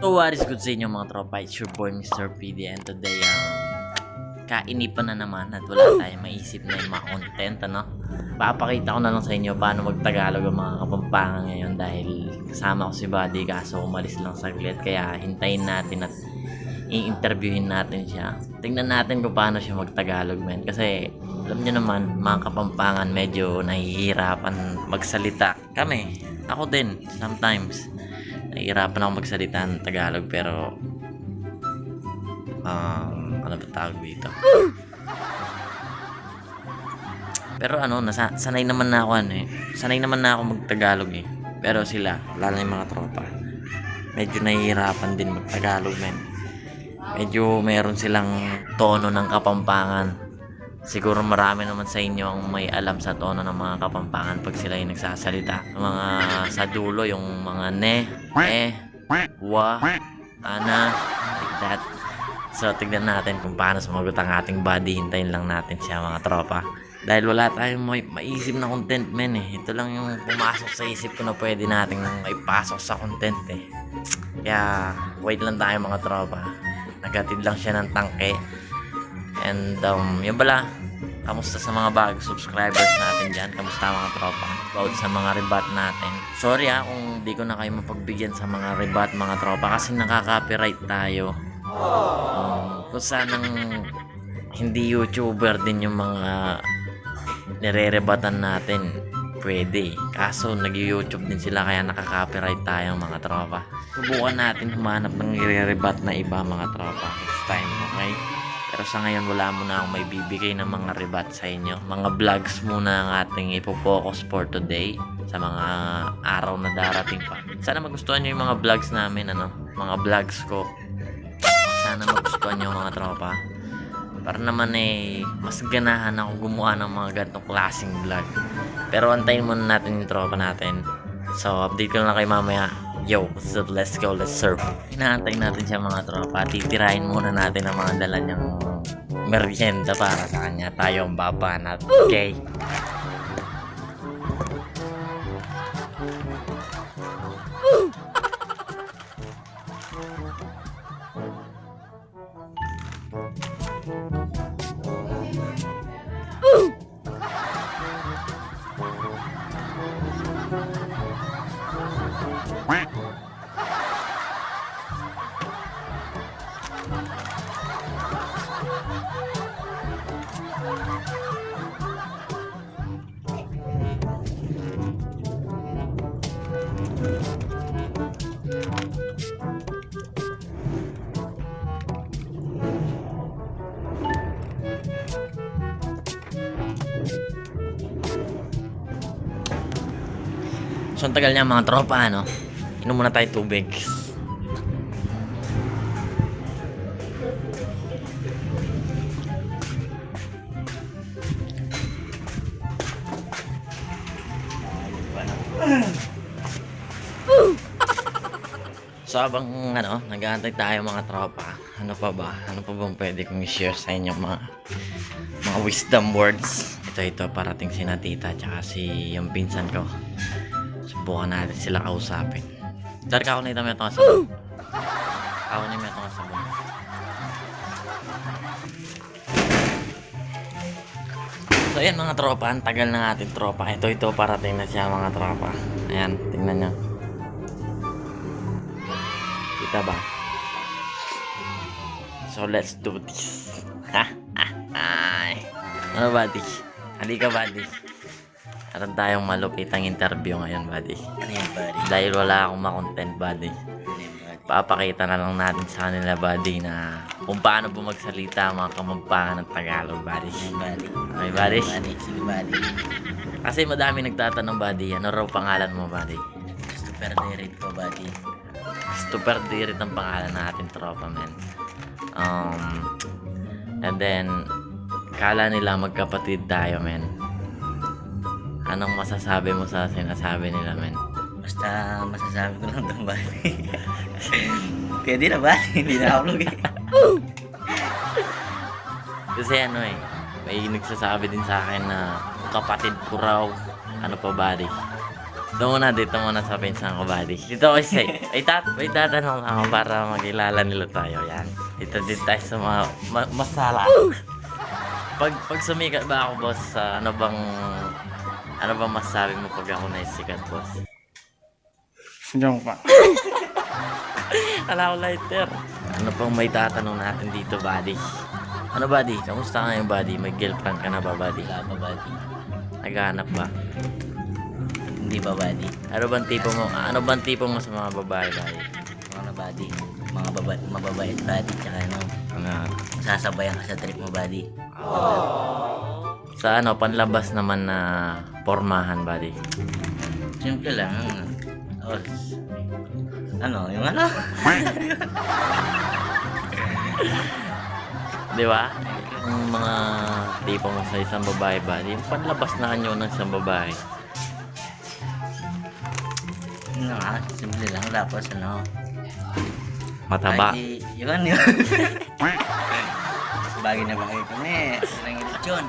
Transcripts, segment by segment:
So what is good sa inyo mga tropa? It's your boy Mr. PD and today kainipan na naman at wala tayong maisip na yung mga content Papakita ko na lang sa inyo paano mag-Tagalog ang mga Kapampangan ngayon dahil kasama ko si Buddy kaso umalis lang saglit kaya hintayin natin at i-interviewin natin siya. Tingnan natin kung paano siya mag-Tagalog men kasi alam nyo naman mga Kapampangan medyo nahihirapan magsalita. Ako din sometimes nahihirapan ako magsalita ng Tagalog pero ano ba tawag dito? Pero sanay naman na ako Sanay naman na ako mag-Tagalog Pero sila, lalo yung mga tropa, medyo nahihirapan din mag-Tagalog men. Medyo meron silang tono ng Kapampangan. Siguro marami naman sa inyo ang may alam sa tono ng mga Kapampangan pag sila yung nagsasalita. Mga sa dulo, yung mga ne, wa, ana, like that. So, tignan natin kung paano sumagot ang ating Buddy. Hintayin lang natin siya mga tropa. Dahil wala tayong maisip na content men Ito lang yung pumasok sa isip ko na pwede natin maipasok sa content Kaya, wait lang tayo mga tropa. Nagatid lang siya ng tangke. And, yun pala. Kamusta sa mga bagong subscribers natin dyan? Kamusta mga tropa? About sa mga rebat natin. Sorry kung di ko na kayo mapagbigyan sa mga rebat mga tropa kasi nakaka-copyright tayo. Kung sanang hindi YouTuber din yung mga nire-rebatan natin, pwede. Kaso nag-YouTube din sila kaya nakaka-copyright tayo mga tropa. Subukan natin humanap ng nire-rebat na iba mga tropa next time, okay? Pero sa ngayon wala muna akong may bibigay ng mga rebat sa inyo. Mga vlogs muna ang ating ipo-focus for today sa mga araw na darating pa. Sana magustuhan nyo yung mga vlogs namin, mga vlogs ko. Sana magustuhan nyo mga tropa. Para naman mas ganahan ako gumawa ng mga ganitong klaseng vlog. Pero antayin muna natin yung tropa natin. So update ko lang kayo mamaya. Yo, so let's go, let's surf. Inaantay natin siya mga tropa. Titirahin muna natin ang mga dala niyang merienda para sa kanya. Tayo ang babanat. Okay? So, ang tagal niya mga tropa, Inom muna tayo tubig. So, habang nag-aantay tayo mga tropa, ano pa bang pwede kong i-share sa inyo mga wisdom words. Ito parating si na tita tsaka si yung pinsan ko. Subukan natin sila kausapin. Dari ka ako na itong itong sabon. Ako na itong sabon. So ayan mga tropa, ang tagal ng ating tropa. Ito parating na siya mga tropa. Ayan, tingnan nyo. Kita ba? So let's do this. Ano buddy? Halika buddy. Meron tayong malupitang interview ngayon, buddy. Ano yan, buddy? Dahil wala akong ma-content, buddy. Papakita na lang natin sa kanila, buddy, na kung paano po magsalita ang mga Kapampangan ng Tagalog, buddy. Buddy. Okay, buddy? Sige, buddy. Kasi madami nagtatanong, buddy, ano raw pangalan mo, buddy? Super dirit po, buddy. Super dirit ang pangalan natin, tropa, man. And then, kala nila magkapatid tayo, man. Anong masasabi mo sa sinasabi nila, men? Basta masasabi ko lang itong buddy. Pwede na buddy, hindi na upload Kasi may nagsasabi din sa akin na kapatid ko raw. Ano pa buddy? Dito muna sa pinsan ko, buddy. Dito ako say. May tatanong ako para magkilala nila tayo. Yan. Dito tayo sa mga masala. Pag sumikat ba ako, boss, ano bang masasabi mo pag ako naisikat, boss? Joke pa. Ala ko lighter. Ano pang may tatanong natin dito, buddy? Ano, buddy? Kamusta ka ngayon, buddy? May girlfriend ka na ba, buddy? Wala pa, buddy. Naghahanap ba? Hindi ba, buddy? Ano bang tipo mo sa mga babae, buddy? Mga buddy. Mga mababait, buddy. Tsaka ano, sasabayan ka sa trip mo, buddy. Sa panlabas naman na pormahan, buddy. Simple lang. Oh, yung ano? Di ba? Yung mga tipo mo sa isang babae, buddy. Yung panlabas na kanyo ng isang babae. Yun nga, simple lang. Tapos Mataba. Yun. Bagay na bagay kami. Silang ilitsyon.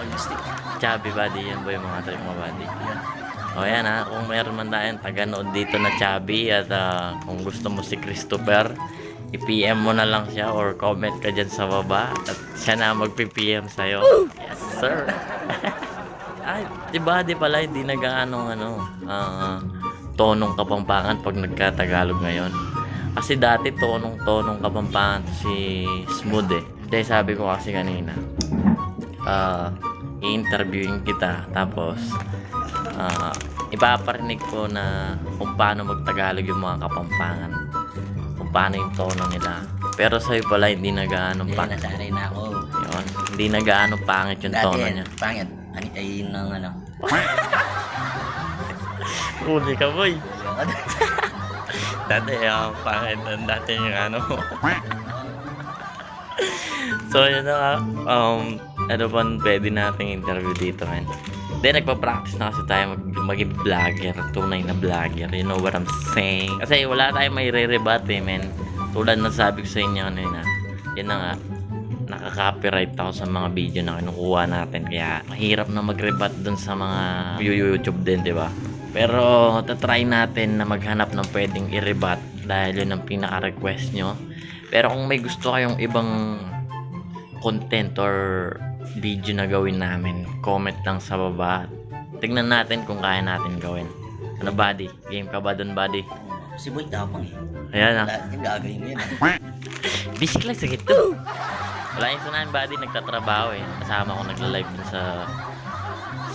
Holistic. Chubby, buddy. Yan ba yung mga trip mo, buddy? Yan. O yan kung mayroon man tayong taga-nood dito na chubby at kung gusto mo si Christopher, i-PM mo na lang siya or comment ka dyan sa baba at siya na magpi-PM sa'yo. Yes, sir. Ay, diba, di pala hindi nag-anong tonong Kapampangan pag nagka-Tagalog ngayon. Kasi dati tonong Kapampangan si Smooth eh. Dahil sabi ko kasi kanina, i-interviewin kita tapos ipaparinig ko na kung paano mag-Tagalog yung mga Kapampangan, kung paano yung tono nila. Pero sa'yo pala hindi nag-ano Hindi, pangit nasanay na ako. yun. Hindi nag-ano pangit yung tono niya. Pangit. Ay, yun ang Huli ka, boy. Dati pangit dati yung So yun na nga, ano bang pwede nating interview dito, man? Then nagpa-practice na kasi tayo maging vlogger, tunay na vlogger. You know what I'm saying? Kasi wala tayong may re-rebat man. Tulad na sabi ko sa inyo kanina, yun na nga, nakaka-copyright ako sa mga video na kinukuha natin. Kaya mahirap na mag-rebat dun sa mga YouTube din, di ba? Pero tatry natin na maghanap ng pwedeng i-rebat dahil yun ang pinaka-request nyo. Pero kung may gusto kayong ibang content or video na gawin namin, comment lang sa baba. Tignan natin kung kaya natin gawin. Ano, buddy? Game ka ba dun, buddy? Si Boy tapang eh. Ayan Lahat yung gagawin mo yan. Bisik lang sa gito. Wala yung sunahan, buddy. Nagtatrabaho eh. Kasama ko nagla-live dun sa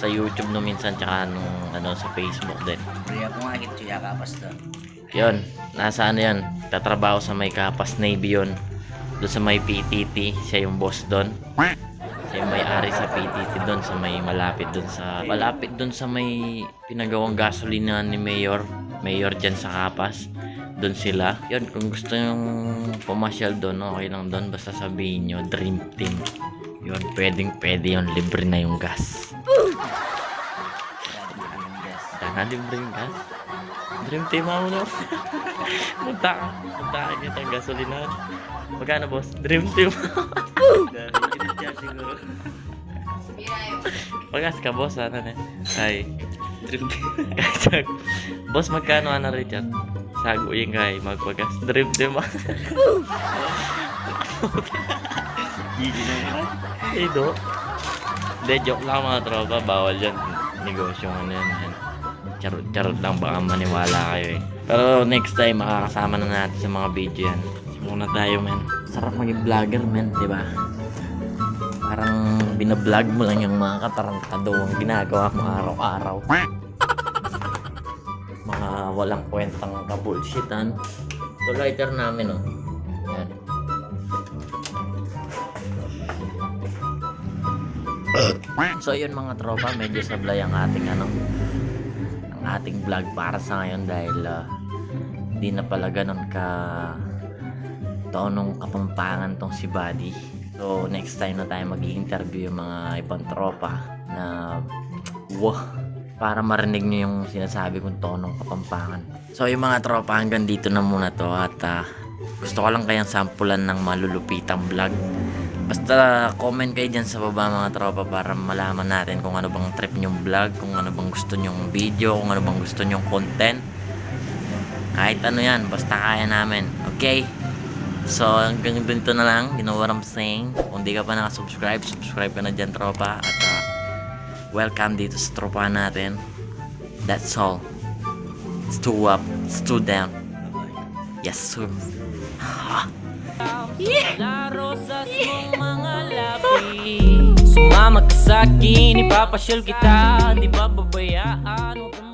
YouTube no minsan, tsaka nung sa Facebook din. Kaya kung akit siya kapas doon. Yun, nasa yan. Tatrabaho sa may Kapas Navy yun. Doon sa may PTT. Siya yung boss doon. Siya yung may-ari sa PTT doon sa may malapit doon sa may pinagawang gasolina ni Mayor dyan sa Kapas. Doon sila. Yun, kung gusto yung pumasyal doon, okay lang doon. Basta sabihin nyo, Dream Team. Yun, pwede yun. Libre na yung gas. Sana libre yung gas. Dream Team ako, no? Punta ka kita ang gasolina. Magkano, boss? Dream Team. Siguro. Pagas ka, boss. Ano na? Ay. Dream Team. Boss, magkano Richard? Sago yung kay magpagas. Dream Team. Gigi na yun. Eh, do. Hindi, joke lang mga tropa. Bawal yan. Negosyo yan. Charot lang, baka maniwala kayo eh. Pero next time makakasama na natin sa mga video yan. Simula tayo, men. Sarap maging vlogger, men, di ba? Parang binablog mo lang yung mga katarantadong ginagawa mo araw-araw. Mga walang kwentang kabulshitan. So lighter namin, oh. Yan. So yun mga tropa, medyo sablay ang ating vlog para sa ngayon dahil di na pala ganun ka tonong Kapampangan tong si Buddy. So next time na tayo mag-i-interview yung mga ibang tropa na para marinig nyo yung sinasabi kong tonong Kapampangan. So yung mga tropa, hanggang dito na muna to at gusto ko lang kayang sampulan ng malulupitang vlog Basta comment kayo dyan sa baba mga tropa para malaman natin kung ano bang trip nyong vlog, kung ano bang gusto nyong video, kung ano bang gusto nyong content. Kahit ano yan, basta kaya namin. Okay? So hanggang dito na lang, you know what I'm saying. Kung di ka pa nakasubscribe, subscribe ka na dyan tropa. At welcome dito sa tropa natin. That's all. It's two up, it's two down. Yes sir. Larosas mong mga labi. Sumama ka sa'kin, ipapasyal kita. Di ba babayaan?